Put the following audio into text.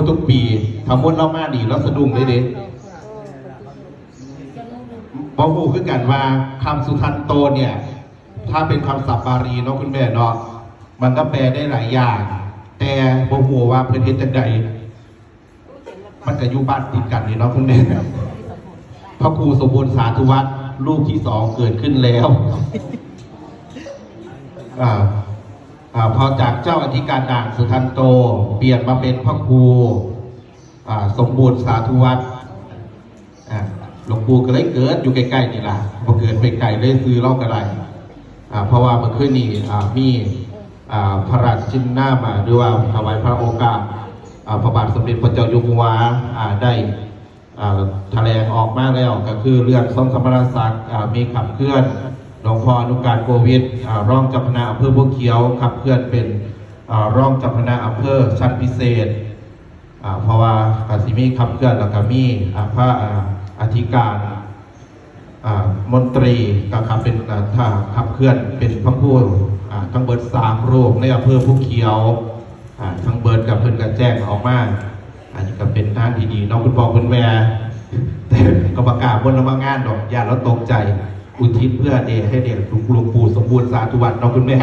ทุกปีทำมดเล่ามาดีแล้วสะดุ้งเลยเด็กบอกหูคือกันว่าคำสุทันโตเนี่ยถ้าเป็นคำศัพท์บาลีเนาะคุณแม่เนาะมันก็แปลได้หลายอย่างแต่บอกหูว่าเพื่อนเฮ็ดจังใดมันจะอยู่บ้านติดกันนี่เนาะคุณแม่พระครูสมบูรณ์สาธุวัฒน์ลูกที่2เกิดขึ้นแล้วพอจากเจ้าอธิการด่านสุทันโตเปลี่ยนมาเป็นพระครูสมบูรณ์สาธุวัฒน์หลวงปู่ก็เลยเกิดอยู่ใกล้ๆนี่ล่ะพอเกิดไปไกลเลยซื้อเล่ากระไรเพราะว่าเมื่อคืนนี้มีพระราชชินนามาหรือว่าถวายพระโอกาสพระบาทสมเด็จพระเจ้าอยู่หัวได้แถลงออกมาแล้วก็คือเรื่องทรงสมณศักดิ์มีขับเคลื่อนหลวงพ่ออนุการโควิดรองเจ้าคณะอำเภอบัวเขียวขับเคลื่อนเป็นรองเจ้าคณะอำเภอชั้นพิเศษเพราะว่ากสิมีขับเคลื่อนแล้วก็มีพระอธิการมนตรีก็ขับเป็นถ้าขับเคลื่อนเป็นพระผู้ทั้งเบิด3รูปในอำเภอบัวเขียวทั้งเบิดกับเพิ่นกระแจ้งออกมาอันนี้ก็เป็นทางที่ดีน้องคุณพ่อคุณแม่แต่ก็ประกาศบนละมางานดอกอย่าแล้วตกใจอุทิศเพื่อเดชให้เด็กหลวงปู่สมบูรณ์สาธุวัฒน์น้องคุณแม่